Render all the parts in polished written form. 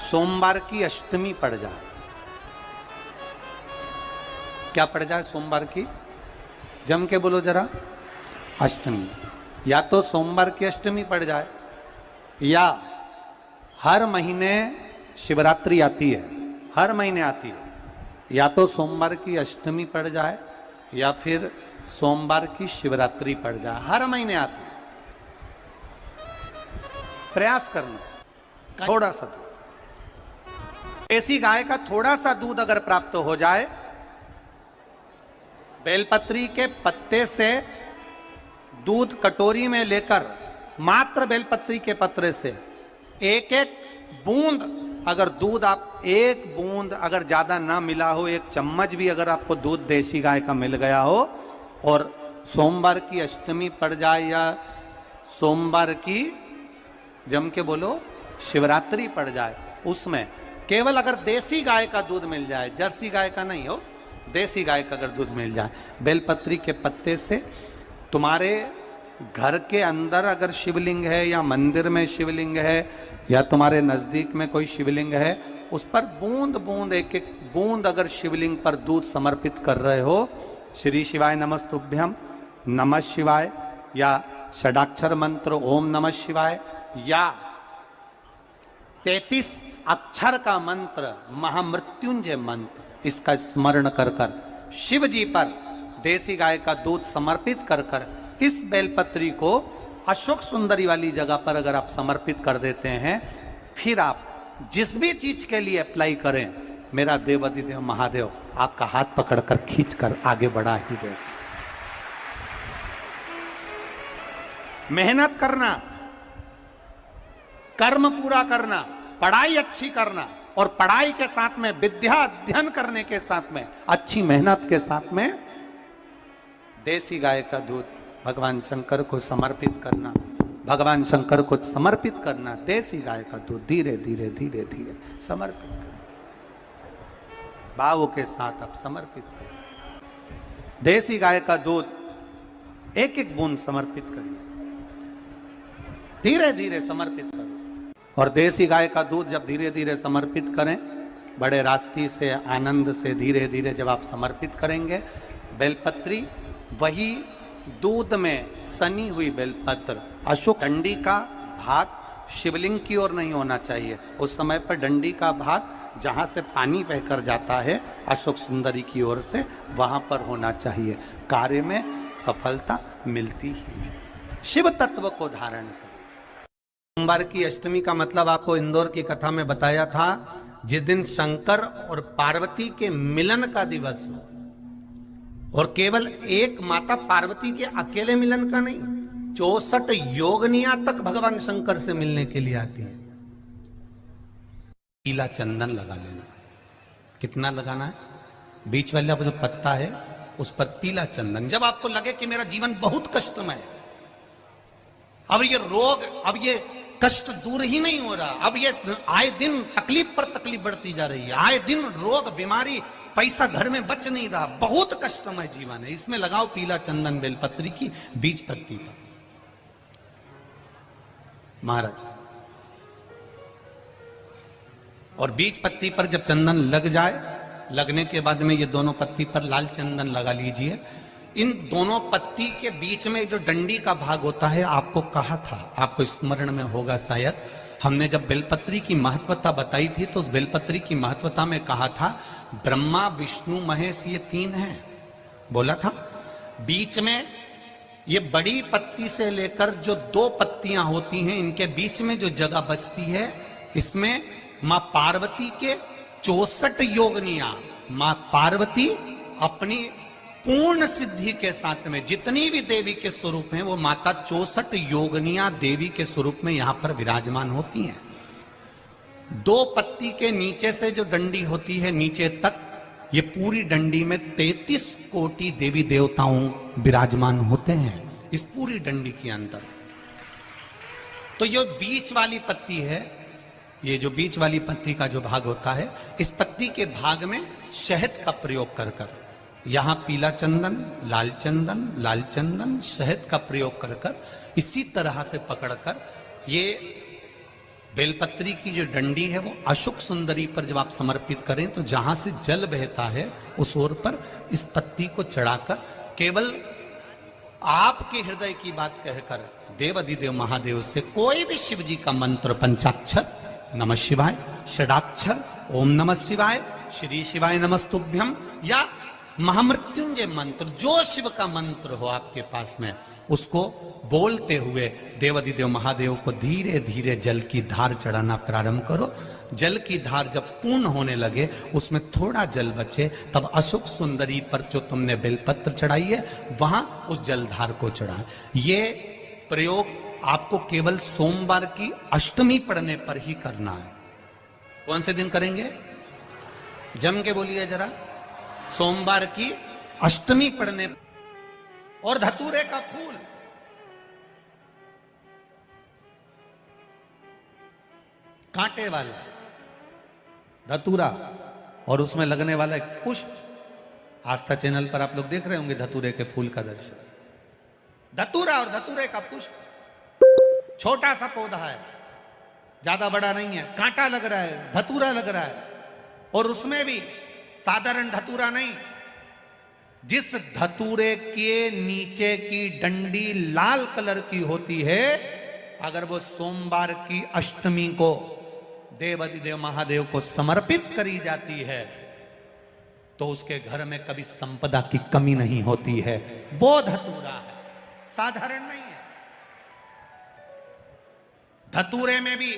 सोमवार की अष्टमी पड़ जाए। क्या पड़ जाए सोमवार की? जम के बोलो जरा। अष्टमी। या तो सोमवार की अष्टमी पड़ जाए, या हर महीने शिवरात्रि आती है, हर महीने आती है, या तो सोमवार की अष्टमी पड़ जाए या फिर सोमवार की शिवरात्रि पड़ जाए, हर महीने आती है। प्रयास करना थोड़ा सा दूध, देसी गाय का थोड़ा सा दूध अगर प्राप्त हो जाए, बेलपत्री के पत्ते से दूध कटोरी में लेकर, मात्र बेलपत्री के पत्रे से एक एक बूंद, अगर दूध आप एक बूंद अगर ज्यादा ना मिला हो, एक चम्मच भी अगर आपको दूध देसी गाय का मिल गया हो, और सोमवार की अष्टमी पड़ जाए या सोमवार की, जम के बोलो, शिवरात्रि पड़ जाए, उसमें केवल अगर देसी गाय का दूध मिल जाए, जर्सी गाय का नहीं हो, देसी गाय का अगर दूध मिल जाए, बेलपत्री के पत्ते से, तुम्हारे घर के अंदर अगर शिवलिंग है या मंदिर में शिवलिंग है या तुम्हारे नजदीक में कोई शिवलिंग है, उस पर बूंद बूंद, एक एक बूंद अगर शिवलिंग पर दूध समर्पित कर रहे हो, श्री शिवाय नमस्तुभ्यम, नमः शिवाय, या षडाक्षर मंत्र ओम नमः शिवाय, या 33 अक्षर का मंत्र महामृत्युंजय मंत्र, इसका स्मरण कर कर शिव जी पर देसी गाय का दूध समर्पित कर कर इस बेलपत्री को अशोक सुंदरी वाली जगह पर अगर आप समर्पित कर देते हैं, फिर आप जिस भी चीज के लिए अप्लाई करें, मेरा देवाधिदेव महादेव आपका हाथ पकड़कर खींचकर आगे बढ़ा ही दे। मेहनत करना, कर्म पूरा करना, पढ़ाई अच्छी करना, और पढ़ाई के साथ में विद्या अध्ययन करने के साथ में अच्छी मेहनत के साथ में देसी गाय का दूध भगवान शंकर को समर्पित करना, भगवान शंकर को समर्पित करना, देसी गाय का दूध धीरे धीरे धीरे धीरे समर्पित करना, भाव के साथ आप समर्पित करें। देसी गाय का दूध एक एक बूंद समर्पित करिए, धीरे धीरे समर्पित करो। और देसी गाय का दूध जब धीरे धीरे समर्पित करें, बड़े रास्ते से, आनंद से धीरे धीरे जब आप समर्पित करेंगे, बेलपत्री वही दूध में सनी हुई बेलपत्र, अशोक डंडी का भाग शिवलिंग की ओर नहीं होना चाहिए, उस समय पर डंडी का भाग जहां से पानी बहकर जाता है अशोक सुंदरी की ओर से, वहां पर होना चाहिए। कार्य में सफलता मिलती ही है। शिव तत्व को धारण करें। सोमवार की अष्टमी का मतलब आपको इंदौर की कथा में बताया था, जिस दिन शंकर और पार्वती के मिलन का दिवस हो, और केवल एक माता पार्वती के अकेले मिलन का नहीं, 64 योगनियां तक भगवान शंकर से मिलने के लिए आती है। पीला चंदन लगा लेना। कितना लगाना है? बीच वाला जो पत्ता है उस पर पीला चंदन। जब आपको लगे कि मेरा जीवन बहुत कष्टमय है, अब ये रोग, अब ये कष्ट दूर ही नहीं हो रहा, अब ये आए दिन तकलीफ पर तकलीफ बढ़ती जा रही है, आए दिन रोग, बीमारी, पैसा घर में बच नहीं रहा, बहुत कष्टमय जीवन है, इसमें लगाओ पीला चंदन बेलपत्री की बीज पत्ती पर। महाराज, और बीज पत्ती पर जब चंदन लग जाए, लगने के बाद में ये दोनों पत्ती पर लाल चंदन लगा लीजिए। इन दोनों पत्ती के बीच में जो डंडी का भाग होता है, आपको कहा था, आपको स्मरण में होगा शायद, हमने जब बेलपत्री की महत्वता बताई थी तो उस बेलपत्री की महत्वता में कहा था ब्रह्मा विष्णु महेश ये 3 हैं, बोला था। बीच में ये बड़ी पत्ती से लेकर जो 2 पत्तियां होती हैं, इनके बीच में जो जगह बचती है, इसमें मां पार्वती के 64 योगनियां, मां पार्वती अपनी पूर्ण सिद्धि के साथ में जितनी भी देवी के स्वरूप हैं, वो माता 64 योगनियां देवी के स्वरूप में यहां पर विराजमान होती हैं। 2 पत्ती के नीचे से जो डंडी होती है नीचे तक, ये पूरी डंडी में 33 कोटि देवी देवताओं विराजमान होते हैं इस पूरी डंडी के अंदर। तो ये बीच वाली पत्ती है, ये जो बीच वाली पत्ती का जो भाग होता है, इस पत्ती के भाग में शहद का प्रयोग कर कर, यहां पीला चंदन, लाल चंदन, शहद का प्रयोग कर कर, इसी तरह से पकड़कर ये बेलपत्री की जो डंडी है वो अशोक सुंदरी पर जब आप समर्पित करें तो जहां से जल बहता है उस ओर पर इस पत्ती को चढ़ाकर केवल आपके हृदय की बात कहकर देवाधिदेव महादेव से कोई भी शिव जी का मंत्र, पंचाक्षर नमः शिवाय, षडाक्षर ओम नमः शिवाय, श्री शिवाय नमस्तुभ्यम, या महामृत्युंजय मंत्र, जो शिव का मंत्र हो आपके पास में, उसको बोलते हुए देवाधिदेव महादेव को धीरे धीरे जल की धार चढ़ाना प्रारंभ करो। जल की धार जब पूर्ण होने लगे, उसमें थोड़ा जल बचे, तब अशोक सुंदरी पर जो तुमने बेलपत्र चढ़ाई है वहां उस जलधार को चढ़ाए। ये प्रयोग आपको केवल सोमवार की अष्टमी पढ़ने पर ही करना है। कौन से दिन करेंगे? जम के बोलिए जरा। सोमवार की अष्टमी पढ़ने। और धतूरे का फूल, कांटे वाला धतूरा और उसमें लगने वाला एक पुष्प, आस्था चैनल पर आप लोग देख रहे होंगे धतूरे के फूल का दर्शन। धतूरा और धतूरे का पुष्प छोटा सा पौधा है, ज्यादा बड़ा नहीं है, कांटा लग रहा है, धतूरा लग रहा है, और उसमें भी साधारण धतूरा नहीं, जिस धतूरे के नीचे की डंडी लाल कलर की होती है, अगर वो सोमवार की अष्टमी को देवाधिदेव महादेव को समर्पित करी जाती है तो उसके घर में कभी संपदा की कमी नहीं होती है। वो धतूरा है, साधारण नहीं है। धतूरे में भी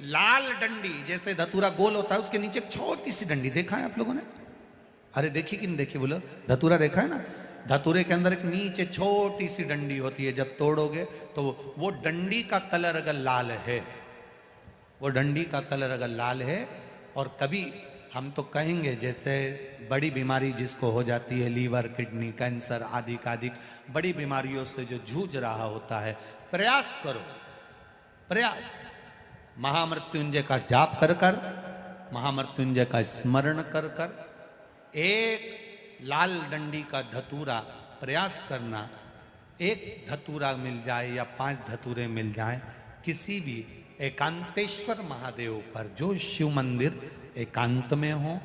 लाल डंडी, जैसे धतूरा गोल होता है उसके नीचे छोटी सी डंडी, देखा है आप लोगों ने? अरे देखी कि नहीं देखी बोलो? धतूरा देखा है ना? धतूरे के अंदर एक नीचे छोटी सी डंडी होती है, जब तोड़ोगे तो वो डंडी का कलर अगर लाल है, वो डंडी का कलर अगर लाल है, और कभी हम तो कहेंगे जैसे बड़ी बीमारी जिसको हो जाती है, लीवर, किडनी, कैंसर आदि का आदि बड़ी बीमारियों से जो जूझ रहा होता है, प्रयास करो, प्रयास महामृत्युंजय का जाप कर कर, महामृत्युंजय का स्मरण कर कर, एक लाल डंडी का धतूरा प्रयास करना। एक धतूरा मिल जाए या 5 धतूरे मिल जाए किसी भी एकांतेश्वर महादेव पर, जो शिव मंदिर एकांत में हो,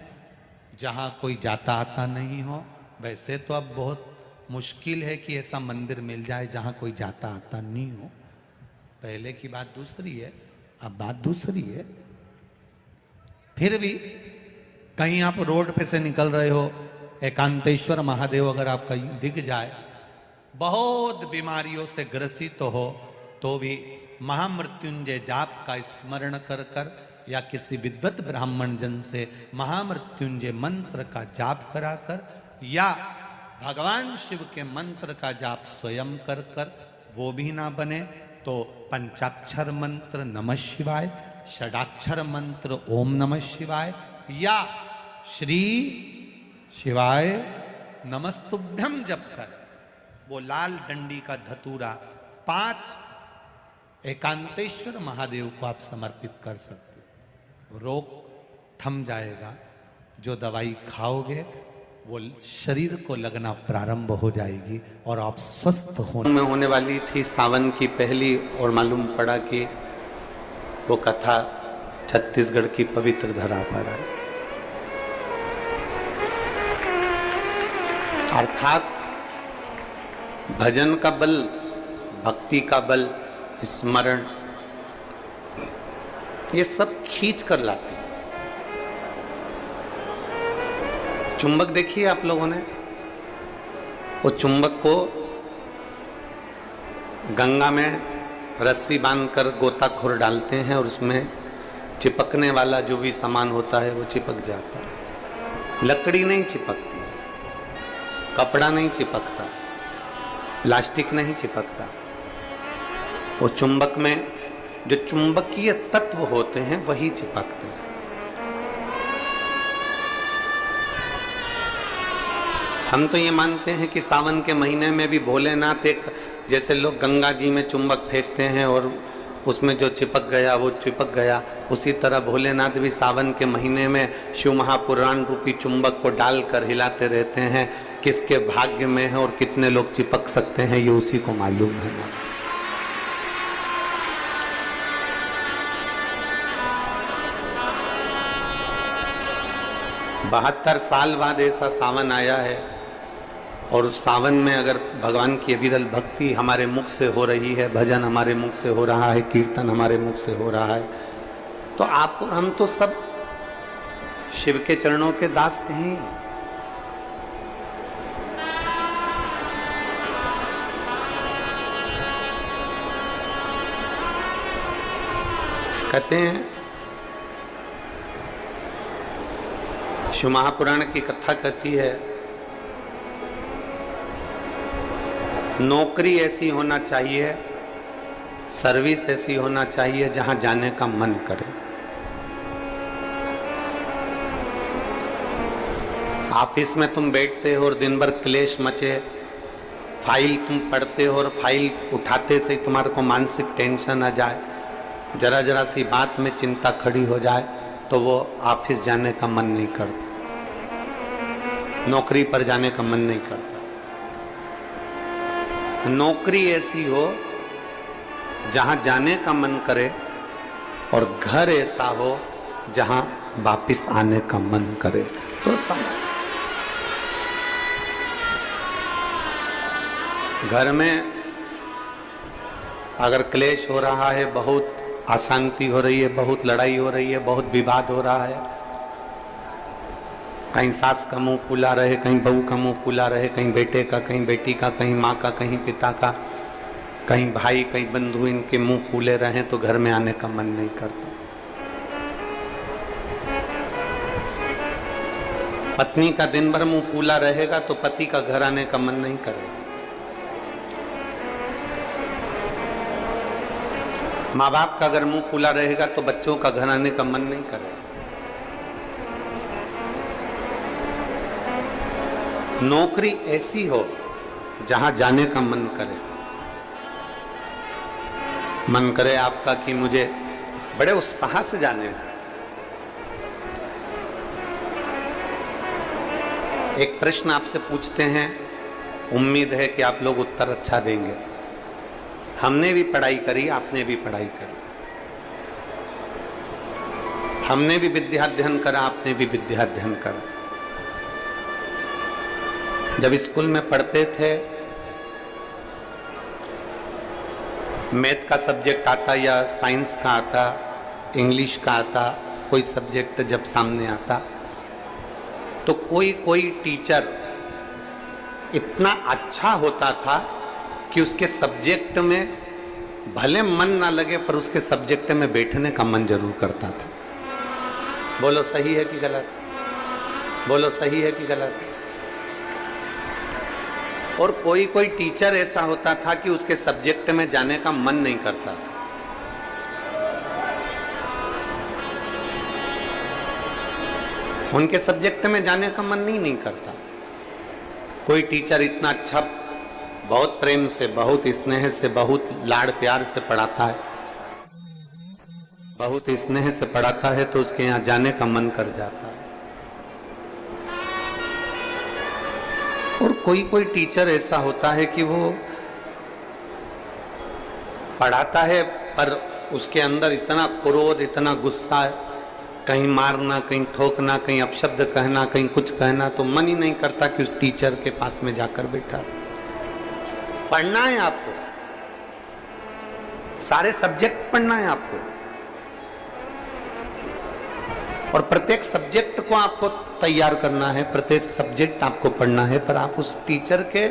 जहाँ कोई जाता आता नहीं हो। वैसे तो अब बहुत मुश्किल है कि ऐसा मंदिर मिल जाए जहाँ कोई जाता आता नहीं हो, पहले की बात दूसरी है, अब बात दूसरी है। फिर भी कहीं आप रोड पे से निकल रहे हो, एकांतेश्वर महादेव अगर आपका दिख जाए, बहुत बीमारियों से ग्रसित हो, तो भी महामृत्युंजय जाप का स्मरण कर कर या किसी विद्वत ब्राह्मण जन से महामृत्युंजय मंत्र का जाप कराकर, या भगवान शिव के मंत्र का जाप स्वयं कर कर, वो भी ना बने तो पंचाक्षर मंत्र नमः शिवाय, षडाक्षर मंत्र ओम नमः शिवाय, या श्री शिवाय नमस्तुभ्यम जप कर वो लाल डंडी का धतूरा 5 एकांतेश्वर महादेव को आप समर्पित कर सकते हो। रोग थम जाएगा, जो दवाई खाओगे वो शरीर को लगना प्रारंभ हो जाएगी और आप स्वस्थ होने वाली थी। सावन की पहली, और मालूम पड़ा कि वो कथा छत्तीसगढ़ की पवित्र धरा पर है। अर्थात भजन का बल, भक्ति का बल, स्मरण, ये सब खींच कर लाते। चुंबक देखिए आप लोगों ने, वो चुंबक को गंगा में रस्सी बांधकर गोताखोर डालते हैं और उसमें चिपकने वाला जो भी सामान होता है वो चिपक जाता है। लकड़ी नहीं चिपकती, कपड़ा नहीं चिपकता, प्लास्टिक नहीं चिपकता। वो चुंबक में जो चुंबकीय तत्व होते हैं वही चिपकते हैं। हम तो ये मानते हैं कि सावन के महीने में भी भोलेनाथ एक, जैसे लोग गंगा जी में चुंबक फेंकते हैं और उसमें जो चिपक गया वो चिपक गया, उसी तरह भोलेनाथ भी सावन के महीने में शिव महापुराण रूपी चुंबक को डालकर हिलाते रहते हैं। किसके भाग्य में है और कितने लोग चिपक सकते हैं ये उसी को मालूम है। 72 साल बाद ऐसा सावन आया है, और उस सावन में अगर भगवान की विरल भक्ति हमारे मुख से हो रही है, भजन हमारे मुख से हो रहा है, कीर्तन हमारे मुख से हो रहा है, तो आप और हम तो सब शिव के चरणों के दास हैं। कहते हैं, शिव महापुराण की कथा कहती है, नौकरी ऐसी होना चाहिए, सर्विस ऐसी होना चाहिए जहां जाने का मन करे। ऑफिस में तुम बैठते हो और दिन भर क्लेश मचे, फाइल तुम पढ़ते हो और फाइल उठाते से तुम्हारे को मानसिक टेंशन आ जाए, जरा जरा सी बात में चिंता खड़ी हो जाए, तो वो ऑफिस जाने का मन नहीं करता, नौकरी पर जाने का मन नहीं करता। नौकरी ऐसी हो जहां जाने का मन करे, और घर ऐसा हो जहां वापिस आने का मन करे। तो समझ, घर में अगर क्लेश हो रहा है, बहुत अशांति हो रही है, बहुत लड़ाई हो रही है, बहुत विवाद हो रहा है, कहीं सास का मुंह फूला रहे, कहीं बहू का मुंह फूला रहे, कहीं बेटे का, कहीं बेटी का, कहीं माँ का, कहीं पिता का, कहीं भाई, कहीं बंधु, इनके मुंह फूले रहे, तो घर में आने का मन नहीं करता। पत्नी का दिन भर मुंह फूला रहेगा तो पति का घर आने का मन नहीं करेगा। माँ बाप का अगर मुंह फूला रहेगा तो बच्चों का घर आने का मन नहीं करेगा। नौकरी ऐसी हो जहां जाने का मन करे, मन करे आपका कि मुझे बड़े उत्साह से जाने हैं। एक प्रश्न आपसे पूछते हैं, उम्मीद है कि आप लोग उत्तर अच्छा देंगे। हमने भी पढ़ाई करी, आपने भी पढ़ाई करी, हमने भी विद्याध्ययन करा, आपने भी विद्याध्ययन करा। जब स्कूल में पढ़ते थे, मैथ का सब्जेक्ट आता या साइंस का आता, इंग्लिश का आता, कोई सब्जेक्ट जब सामने आता, तो कोई कोई टीचर इतना अच्छा होता था कि उसके सब्जेक्ट में भले मन ना लगे पर उसके सब्जेक्ट में बैठने का मन जरूर करता था। बोलो सही है कि गलत? बोलो सही है कि गलत? और कोई कोई टीचर ऐसा होता था कि उसके सब्जेक्ट में जाने का मन नहीं करता था। उनके सब्जेक्ट में जाने का मन नहीं करता। कोई टीचर इतना अच्छा, बहुत प्रेम से, बहुत स्नेह से, बहुत लाड़ प्यार से पढ़ाता है, बहुत स्नेह से पढ़ाता है, तो उसके यहाँ जाने का मन कर जाता है। और कोई कोई टीचर ऐसा होता है कि वो पढ़ाता है पर उसके अंदर इतना क्रोध, इतना गुस्सा है, कहीं मारना, कहीं ठोकना, कहीं अपशब्द कहना, कहीं कुछ कहना, तो मन ही नहीं करता कि उस टीचर के पास में जाकर बैठा। पढ़ना है आपको, सारे सब्जेक्ट पढ़ना है आपको, और प्रत्येक सब्जेक्ट को आपको तैयार करना है, प्रत्येक सब्जेक्ट आपको पढ़ना है, पर आप उस टीचर के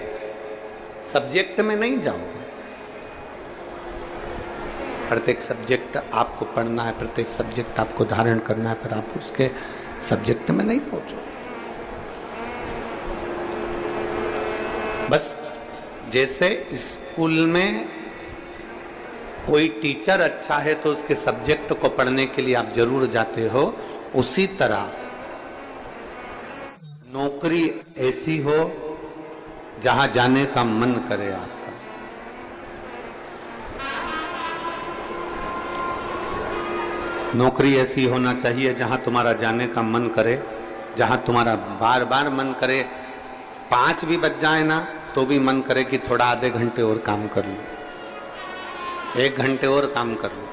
सब्जेक्ट में नहीं जाओगे। प्रत्येक सब्जेक्ट आपको पढ़ना है, प्रत्येक सब्जेक्ट आपको धारण करना है, पर आप उसके सब्जेक्ट में नहीं पहुंचोगे। बस जैसे स्कूल में कोई टीचर अच्छा है तो उसके सब्जेक्ट को पढ़ने के लिए आप जरूर जाते हो, उसी तरह नौकरी ऐसी हो जहां जाने का मन करे आपका। नौकरी ऐसी होना चाहिए जहां तुम्हारा जाने का मन करे, जहां तुम्हारा बार बार मन करे, 5 भी बज जाए ना तो भी मन करे कि थोड़ा आधे घंटे और काम कर लूं, 1 घंटे और काम कर लूं,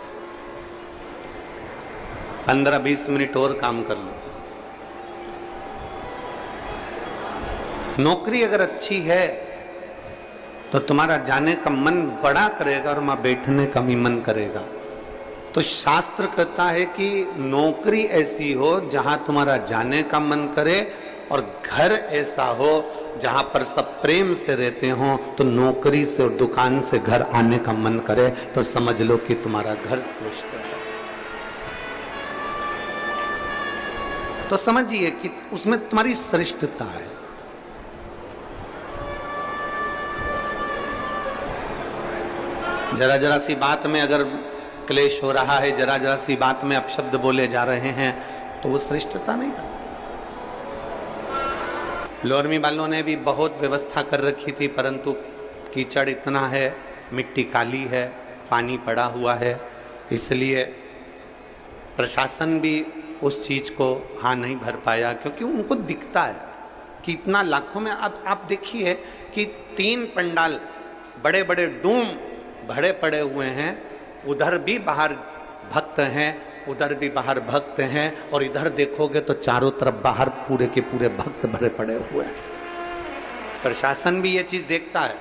15-20 मिनट और काम कर लूं। नौकरी अगर अच्छी है तो तुम्हारा जाने का मन बड़ा करेगा और वहां बैठने का भी मन करेगा। तो शास्त्र कहता है कि नौकरी ऐसी हो जहां तुम्हारा जाने का मन करे, और घर ऐसा हो जहां पर सब प्रेम से रहते हो, तो नौकरी से और दुकान से घर आने का मन करे, तो समझ लो कि तुम्हारा घर श्रेष्ठ है। तो समझिए कि उसमें तुम्हारी श्रेष्ठता है। जरा जरा सी बात में अगर क्लेश हो रहा है, जरा जरा सी बात में अपशब्द बोले जा रहे हैं, तो वो श्रेष्ठता नहीं बनती। लोरमी वालों ने भी बहुत व्यवस्था कर रखी थी, परंतु कीचड़ इतना है, मिट्टी काली है, पानी पड़ा हुआ है, इसलिए प्रशासन भी उस चीज को हाँ नहीं भर पाया, क्योंकि उनको दिखता है कि इतना लाखों में। अब आप देखिए कि 3 पंडाल बड़े बड़े डूम भरे पड़े हुए हैं, उधर भी बाहर भक्त हैं, उधर भी बाहर भक्त हैं, और इधर देखोगे तो चारों तरफ बाहर पूरे के पूरे भक्त भरे पड़े हुए हैं। प्रशासन भी ये चीज देखता है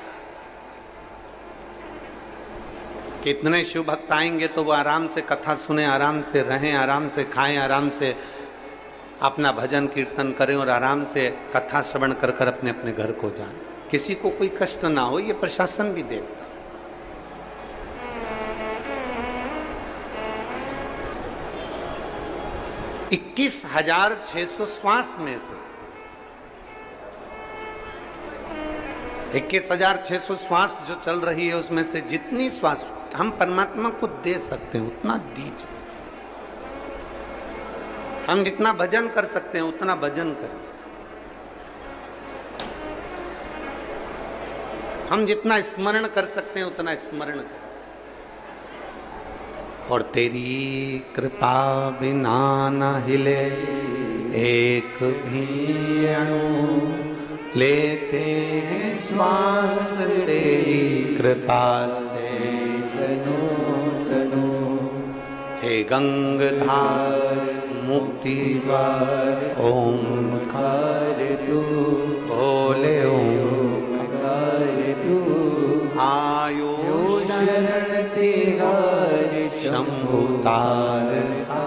कि इतने शिव भक्त आएंगे तो वो आराम से कथा सुने, आराम से रहें, आराम से खाएं, आराम से अपना भजन कीर्तन करें और आराम से कथा श्रवण कर कर अपने अपने घर को जाएं, किसी को कोई कष्ट ना हो। ये प्रशासन भी देखता। 21,600 श्वास में से 21,600 श्वास जो चल रही है, उसमें से जितनी श्वास हम परमात्मा को दे सकते हैं उतना दीजिए। हम जितना भजन कर सकते हैं उतना भजन करें, हम जितना स्मरण कर सकते हैं उतना स्मरण करें। और तेरी कृपा बिना न हिले एक भी अणु, लेते हैं श्वास तेरी कृपा से तनो तनो। हे गंगाधार मुक्ति द्वार ओंकार तू, बोले ओंकार तू। आयो शरण तिहार शंभु तारता,